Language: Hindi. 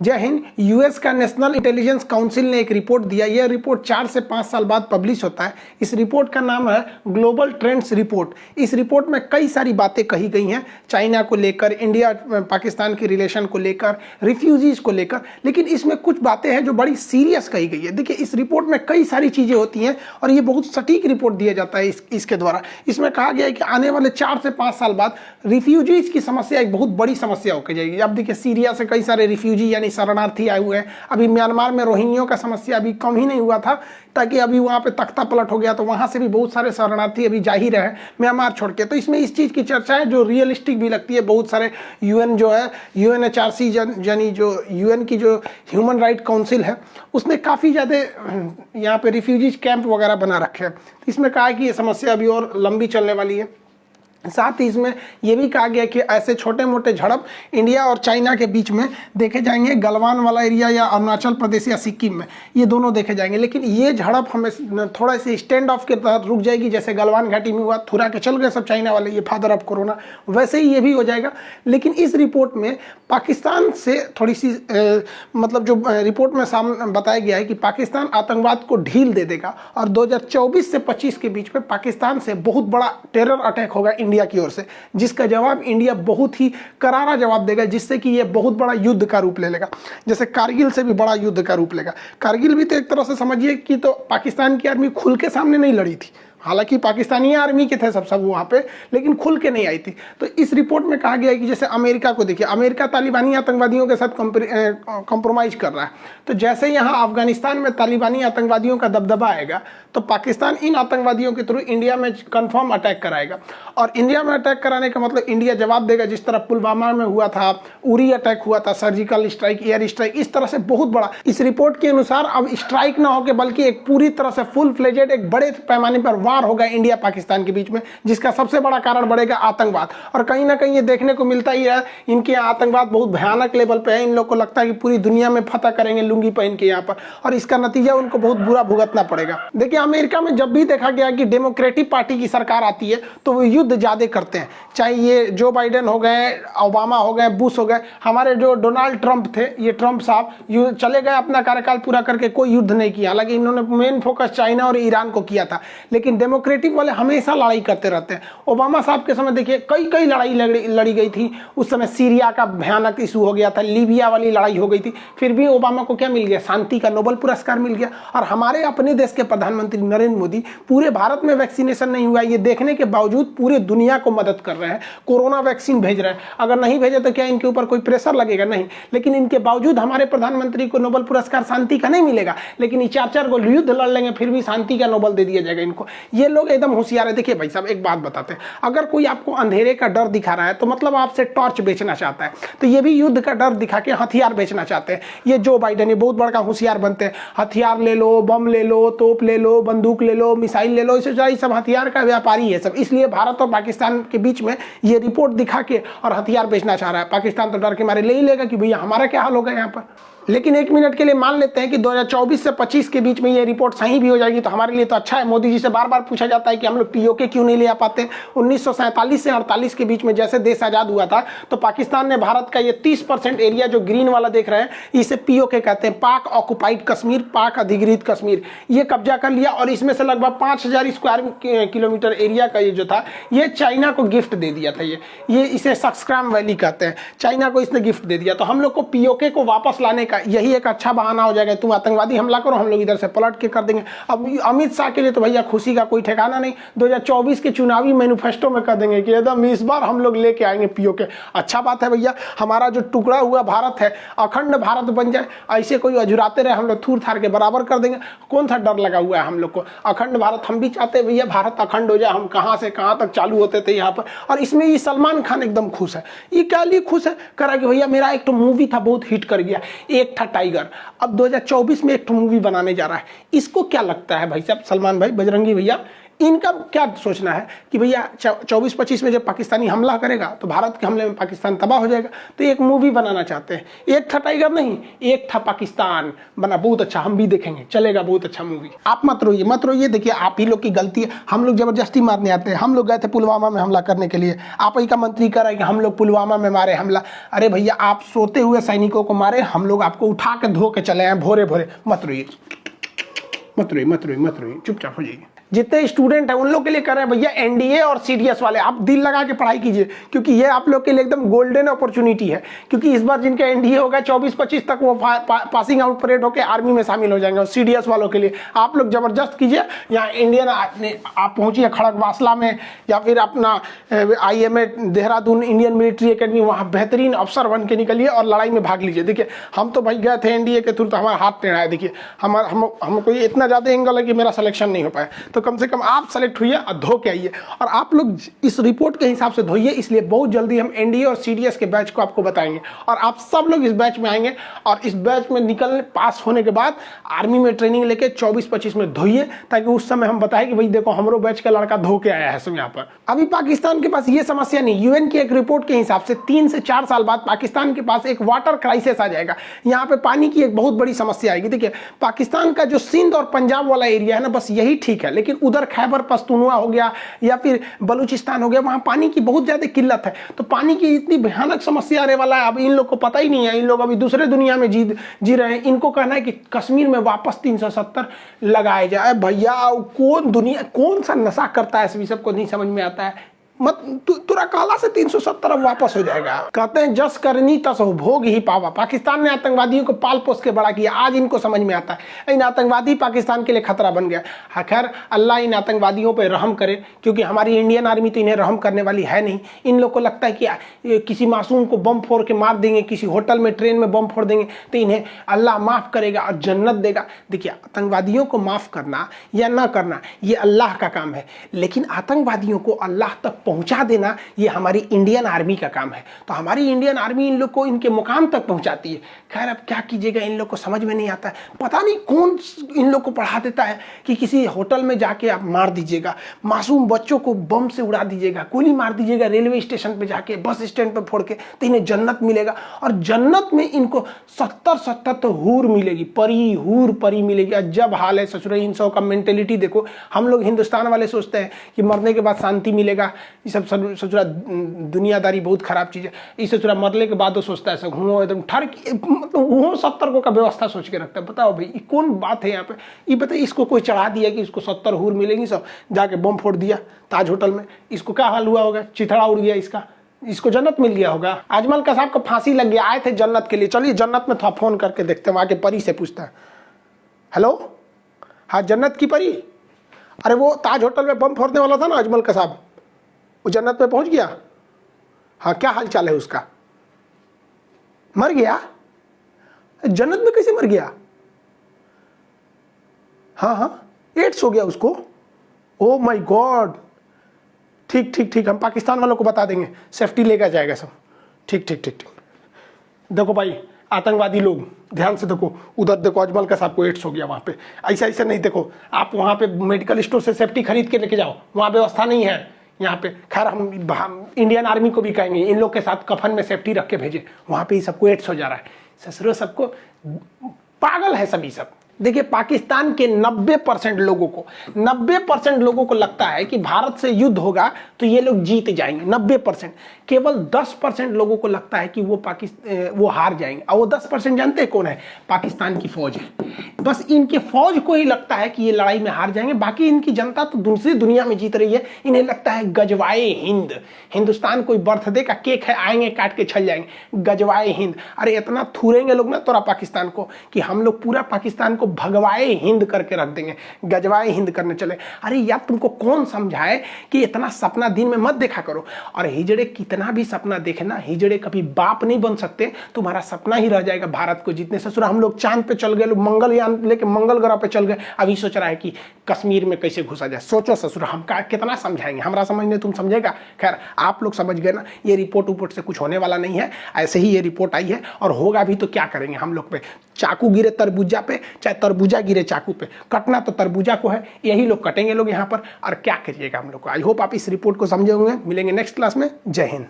जय हिंद। यूएस का नेशनल इंटेलिजेंस काउंसिल ने एक रिपोर्ट दिया। यह रिपोर्ट 4 से 5 साल बाद पब्लिश होता है। इस रिपोर्ट का नाम है ग्लोबल ट्रेंड्स रिपोर्ट। इस रिपोर्ट में कई सारी बातें कही गई हैं, चाइना को लेकर, इंडिया पाकिस्तान की रिलेशन को लेकर, रिफ्यूजीज को लेकर, लेकिन इसमें कुछ बातें हैं जो बड़ी सीरियस कही गई है। देखिए, इस रिपोर्ट में कई सारी चीज़ें होती हैं और ये बहुत सटीक रिपोर्ट दिया जाता है इसके द्वारा। इसमें कहा गया है कि आने वाले 4 से 5 साल बाद रिफ्यूजीज की समस्या एक बहुत बड़ी समस्या होकर जाएगी। अब देखिए, सीरिया से कई सारे रिफ्यूजी यानी शरणार्थी आए हुए हैं। अभी म्यांमार में रोहिंग्यों का समस्या अभी कम ही नहीं हुआ था, ताकि अभी वहाँ पे तख्ता पलट हो गया, तो वहाँ से भी बहुत सारे शरणार्थी अभी जा ही रहे हैं म्यांमार छोड़ के। तो इसमें इस चीज़ की चर्चा है जो रियलिस्टिक भी लगती है। बहुत सारे यूएन जो है, यूएनएचआरसी यानी जो यूएन की जो ह्यूमन राइट काउंसिल है, उसने काफ़ी ज़्यादा यहाँ पे रिफ्यूजीज कैंप वगैरह बना रखे हैं। इसमें कहा है कि ये समस्या अभी और लंबी चलने वाली है। साथ ही इसमें यह भी कहा गया कि ऐसे छोटे मोटे झड़प इंडिया और चाइना के बीच में देखे जाएंगे, गलवान वाला एरिया या अरुणाचल प्रदेश या सिक्किम में, ये दोनों देखे जाएंगे। लेकिन ये झड़प हमें थोड़ा से स्टैंड ऑफ के तहत रुक जाएगी, जैसे गलवान घाटी में हुआ, थुरा के चल गए सब चाइना वाले, ये फादर ऑफ कोरोना, वैसे ही ये भी हो जाएगा। लेकिन इस रिपोर्ट में पाकिस्तान से थोड़ी सी मतलब जो रिपोर्ट में सामने बताया गया है कि पाकिस्तान आतंकवाद को ढील दे देगा और 2024 से 25 के बीच में पाकिस्तान से बहुत बड़ा टेरर अटैक होगा इंडिया की ओर से, जिसका जवाब इंडिया बहुत ही करारा जवाब देगा, जिससे कि यह बहुत बड़ा युद्ध का रूप ले लेगा। जैसे कारगिल से भी बड़ा युद्ध का रूप लेगा। कारगिल भी तो एक तरह से समझिए कि तो पाकिस्तान की आर्मी खुल के सामने नहीं लड़ी थी, हालांकि पाकिस्तानी आर्मी के थे सब वहाँ पे, लेकिन खुल के नहीं आई थी। तो इस रिपोर्ट में कहा गया है कि जैसे अमेरिका को देखिए, अमेरिका तालिबानी आतंकवादियों के साथ कॉम्प्रोमाइज़ कर रहा है, तो जैसे यहाँ अफगानिस्तान में तालिबानी आतंकवादियों का दबदबा आएगा, तो पाकिस्तान इन आतंकवादियों के थ्रू इंडिया में कन्फर्म अटैक कराएगा। और इंडिया में अटैक कराने का मतलब इंडिया जवाब देगा, जिस तरह पुलवामा में हुआ था, उरी अटैक हुआ था, सर्जिकल स्ट्राइक, एयर स्ट्राइक, इस तरह से बहुत बड़ा। इस रिपोर्ट के अनुसार अब स्ट्राइक ना होकर बल्कि एक पूरी तरह से फुल फ्लेजेड एक बड़े पैमाने पर वार होगा इंडिया पाकिस्तान के बीच में, जिसका सबसे बड़ा कारण बढ़ेगा आतंकवाद। और कहीं ना कहीं ये देखने को मिलता ही है, इनके यहाँ आतंकवाद बहुत भयानक लेवल पे है। इन लोग को लगता है कि पूरी दुनिया में फतह करेंगे लुंगी पहन के यहाँ पर, और इसका नतीजा उनको बहुत बुरा भुगतना पड़ेगा। देखिए, अमेरिका में जब भी देखा गया कि डेमोक्रेटिक पार्टी की सरकार आती है तो वो युद्ध ज्यादा करते हैं, चाहे ये जो बाइडेन हो गए, ओबामा हो गए, बुश हो गए, हमारे जो डोनाल्ड ट्रंप थे, ये ट्रंप साहब चले गए अपना कार्यकाल पूरा करके, कोई युद्ध नहीं किया। हालांकि इन्होंने मेन फोकस चाइना और ईरान को किया था, लेकिन डेमोक्रेटिक वाले हमेशा लड़ाई करते रहते हैं। ओबामा साहब के समय देखिए कई लड़ाई लड़ी गई थी। उस समय सीरिया का भयानक इशू हो गया था, लीबिया वाली लड़ाई हो गई थी, फिर भी ओबामा को क्या मिल गया? शांति का नोबेल पुरस्कार मिल गया। और हमारे अपने देश के प्रधानमंत्री नरेंद्र मोदी पूरे भारत में वैक्सीनेशन नहीं हुआ, ये देखने के बावजूद पूरे दुनिया को मदद कर रहे हैं, कोरोना वैक्सीन भेज रहे हैं। अगर नहीं भेजे तो क्या इनके ऊपर कोई प्रेशर लगेगा? नहीं। लेकिन इनके बावजूद हमारे प्रधानमंत्री को नोबेल पुरस्कार शांति का नहीं मिलेगा, लेकिन ये 4 को युद्ध लड़ लेंगे, फिर भी शांति का नोबेल दे दिया जाएगा इनको। ये लोग एकदम होशियार है। देखिए भाई साहब, एक बात बताते हैं, अगर कोई आपको अंधेरे का डर दिखा रहा है तो मतलब आपसे टॉर्च बेचना चाहता है, तो ये भी युद्ध का डर दिखा के हथियार बेचना चाहते हैं। ये जो बाइडेन ये बहुत बड़ा होशियार बनते हैं, हथियार ले लो, बम ले लो, तोप ले लो, बंदूक ले लो, मिसाइल ले लो, इसे सब हथियार का व्यापारी है सब। इसलिए भारत और पाकिस्तान के बीच में ये रिपोर्ट दिखा के और हथियार बेचना चाह रहा है। पाकिस्तान तो डर के मारे ले ही लेगा कि भैया हमारा क्या हाल होगा यहाँ पर। लेकिन 1 मिनट के लिए मान लेते हैं कि 2024 से 25 के बीच में ये रिपोर्ट सही भी हो जाएगी, तो हमारे लिए तो अच्छा है। मोदी जी से बार बार पूछा जाता है कि हम लोग पीओके क्यों नहीं ले आ पाते। 1947 से 48 के बीच में जैसे देश आज़ाद हुआ था, तो पाकिस्तान ने भारत का ये 30% एरिया जो ग्रीन वाला देख रहे हैं, इसे पीओके कहते हैं, पाक ऑक्युपाइड कश्मीर, पाक अधिकृत कश्मीर, ये कब्जा कर लिया। और इसमें से लगभग 5000 स्क्वायर किलोमीटर एरिया का ये जो था, ये चाइना को गिफ्ट दे दिया था। ये इसे सक्सक्राम वैली कहते हैं, चाइना को इसने गिफ्ट दे दिया। तो हम लोग को पीओके को वापस लाने का यही एक अच्छा बहाना हो जाएगा। तुम आतंकवादी हमला करो, हम लोग इधर से पलट के कर देंगे। अब अमित शाह के लिए तो भैया खुशी का कोई ठिकाना नहीं। 2024 के चुनावी मैनिफेस्टो में कर देंगे कि एकदम इस बार हम लोग लेके आएंगे पीओके। अच्छा बात है भैया, हमारा जो टुकड़ा हुआ भारत है, अखंड भारत बन जाए। ऐसे कोई अजुराते रहे, हम लोग थूर थार के बराबर कर देंगे। कौन सा डर लगा हुआ है हम लोग को? अखंड भारत हम भी चाहते हैं भैया, भारत अखंड हो जाए। हम कहाँ से कहाँ तक चालू होते थे यहाँ पर। और इसमें ये सलमान खान एकदम खुश है। ये क्या लिए खुश है? करा कि भैया मेरा एक तो मूवी था बहुत हिट कर गया, एक था टाइगर, अब 2024 में एक मूवी बनाने जा रहा है। इसको क्या लगता है भाई साहब, सलमान भाई, बजरंगी भैया, इनका क्या सोचना है कि भैया 24-25 में जब पाकिस्तानी हमला करेगा तो भारत के हमले में पाकिस्तान तबाह हो जाएगा, तो एक मूवी बनाना चाहते हैं। एक था टाइगर नहीं, एक था पाकिस्तान, बना बहुत अच्छा, हम भी देखेंगे, चलेगा, बहुत अच्छा मूवी। आप मत रोइए, देखिए आप ही लोग की गलती है। हम लोग जबरदस्ती मारने आते हैं, हम लोग गए थे पुलवामा में हमला करने के लिए, आप ही का मंत्री कह रहा है कि हम लोग पुलवामा में मारे हमला। अरे भैया आप सोते हुए सैनिकों को मारे, हम लोग आपको उठा के धो के चले आए भोरे भोरे। मत रोइए, चुपचाप हो जाइए। जितने स्टूडेंट हैं उन लोग के लिए कर रहे हैं भैया, एनडीए और सीडीएस वाले आप दिल लगा के पढ़ाई कीजिए, क्योंकि ये आप लोग के लिए एकदम गोल्डन अपॉर्चुनिटी है। क्योंकि इस बार जिनका एनडीए होगा 24-25 तक वो पासिंग आउट परेड होकर आर्मी में शामिल हो जाएंगे। और सीडीएस वालों के लिए आप लोग जबरदस्त कीजिए, यहाँ इंडियन आप पहुंचिए खड़गवासला में, या फिर अपना IMA Dehradun Indian military academy, वहाँ बेहतरीन अफसर बन के निकलिए और लड़ाई में भाग लीजिए। देखिए हम तो भाई गए थे एनडीए के थ्रू, तो हमारा हाथ टेढ़ा है। देखिए हमको इतना ज़्यादा एंगल है कि मेरा सिलेक्शन नहीं हो पाया, तो कम से कम आप सेलेक्ट हुई और धो के आइए। और आप लोग इस रिपोर्ट के हिसाब से धोइए, इसलिए बहुत जल्दी हम एनडीए और सीडीएस के बैच को आपको बताएंगे और आप सब लोग इस बैच में आएंगे। और इस बैच में निकलने पास होने के बाद आर्मी में ट्रेनिंग लेके 24-25 में धोइए, ताकि उस समय हम बताएं कि भाई देखो हमरो बैच का लड़का धो के आया है सब यहाँ पर। अभी पाकिस्तान के पास ये समस्या नहीं, यूएन की एक रिपोर्ट के हिसाब से 3 से 4 साल बाद पाकिस्तान के पास एक वाटर क्राइसिस आ जाएगा। यहाँ पे पानी की एक बहुत बड़ी समस्या आएगी। देखिए पाकिस्तान का जो सिंध और पंजाब वाला एरिया है ना, बस यही ठीक है, लेकिन उधर खैबर पख्तूनख्वा हो गया या फिर बलूचिस्तान हो गया, वहां पानी की बहुत ज्यादा किल्लत है। तो पानी की इतनी भयानक समस्या आने वाला है, अब इन लोग को पता ही नहीं है, इन लोग अभी दूसरे दुनिया में जी रहे हैं। इनको कहना है कि कश्मीर में वापस 370 लगाए जाए। भैया कौन सा नशा करता है, सभी सबको नहीं समझ में आता है। मत तुरा काला से 370 अब वापस हो जाएगा। कहते हैं जस करनी तस हो भोग ही पावा। पाकिस्तान ने आतंकवादियों को पाल पोस के बड़ा किया, आज इनको समझ में आता है इन आतंकवादी पाकिस्तान के लिए खतरा बन गया। खैर अल्लाह इन आतंकवादियों पे रहम करे, क्योंकि हमारी इंडियन आर्मी तो इन्हें रहम करने वाली है नहीं। इन लोग को लगता है कि किसी मासूम को बम फोड़ के मार देंगे, किसी होटल में ट्रेन में बम फोड़ देंगे तो इन्हें अल्लाह माफ़ करेगा और जन्नत देगा। देखिए आतंकवादियों को माफ़ करना या ना करना ये अल्लाह का काम है, लेकिन आतंकवादियों को अल्लाह तक पहुंचा देना ये हमारी इंडियन आर्मी का काम है। तो हमारी इंडियन आर्मी इन लोग को इनके मुकाम तक पहुंचाती है। खैर अब क्या कीजिएगा, इन लोग को समझ में नहीं आता है। पता नहीं कौन इन लोग को पढ़ा देता है कि किसी होटल में जाके आप मार दीजिएगा, मासूम बच्चों को बम से उड़ा दीजिएगा, गोली मार दीजिएगा रेलवे स्टेशन पे जाके, बस स्टैंड पे फोड़ के, तो इन्हें जन्नत मिलेगा। और जन्नत में इनको 70 तो हूर मिलेगी, परी मिलेगी। अजब हाल है ससुर, इन सब का मेंटेलिटी देखो। हम लोग हिंदुस्तान वाले सोचते हैं कि मरने के बाद शांति मिलेगा, ये सब ससुरा दुनियादारी बहुत खराब चीज़ है। इस ससुरा मरने के बाद वो सोचता है सब घूमो एकदम ठर, मतलब वो 70 को का व्यवस्था सोच के रखता है। बताओ भाई ये कौन बात है यहाँ पे। ये बताइए इसको कोई चढ़ा दिया कि इसको 70 हूर मिलेंगी, सब जाके बम फोड़ दिया ताज होटल में, इसको क्या हाल हुआ होगा, चिथड़ा उड़ गया इसका, इसको जन्नत मिल गया होगा। अजमल कसाब को फांसी लग गया, आए थे जन्नत के लिए। चलिए जन्नत में थोड़ा फोन करके देखते हैं, आके परी से पूछता है। हेलो हाँ जन्नत की परी, अरे वो ताज होटल में बम फोड़ने वाला था ना अजमल कसाब, वो जन्नत में पहुंच गया? हाँ क्या हाल चाल है उसका? मर गया? जन्नत में कैसे मर गया? हाँ एड्स हो गया उसको। ओ माय गॉड, ठीक हम पाकिस्तान वालों को बता देंगे, सेफ्टी लेकर जाएगा सब। ठीक। देखो भाई आतंकवादी लोग ध्यान से देखो, उधर देखो अजमल का साहब को एड्स हो गया वहाँ पे। ऐसा नहीं देखो, आप वहाँ पे मेडिकल स्टोर से सेफ्टी खरीद के लेके जाओ, वहाँ व्यवस्था नहीं है यहाँ पे। खैर हम इंडियन आर्मी को भी कहेंगे इन लोग के साथ कफन में सेफ्टी रख के भेजे, वहाँ पे ही सबको एड्स हो जा रहा है। ससुरो सबको पागल है सभी सब। देखिए पाकिस्तान के 90% लोगों को लगता है कि भारत से युद्ध होगा तो ये लोग जीत जाएंगे। 90%, केवल 10% लोगों को लगता है कि वो हार जाएंगे। और वो 10% जानते हैं कौन है? पाकिस्तान की फौज है। बस इनके फौज को ही लगता है कि ये लड़ाई में हार जाएंगे, बाकी इनकी जनता तो दूसरी दुनिया में जीत रही है। इन्हें लगता है गजवाए हिंद, हिंदुस्तान कोई बर्थडे का केक है, आएंगे काट के चल जाएंगे, गजवाए हिंद। अरे इतना थूरेंगे लोग ना तोरा पाकिस्तान को कि हम लोग पूरा पाकिस्तान को भगवाए हिंद करके रख देंगे, गजवाए हिंद करने चले। अरे यार तुमको कौन समझाए कि इतना सपना दिन में मत देखा करो। और हिजड़े कितना भी सपना देखना, हिजड़े कभी बाप नहीं बन सकते। तुम्हारा सपना ही रह जाएगा भारत को जीतने। ससुरा हम लोग चांद पे चल गए, लोग मंगलयान लेके मंगल ग्रह पे चल गए, अभी सोच रहा है कि कश्मीर में कैसे घुसा जाए। सोचो ससुरा हम कितना समझाएंगे, हमारा समझने तुम समझेगा। खैर आप लोग समझ गए ना, ये रिपोर्ट से कुछ होने वाला नहीं है, ऐसे ही ये रिपोर्ट आई है। और होगा भी तो क्या करेंगे हम लोग पे, चाकू गिरे तरबूजा पे चाहे तरबूजा गिरे चाकू पे, कटना तो तरबूजा को है, यही लोग कटेंगे लोग यहाँ पर, और क्या करिएगा हम लोग को। आई होप आप इस रिपोर्ट को समझे होंगे। मिलेंगे नेक्स्ट क्लास में। जय हिंद।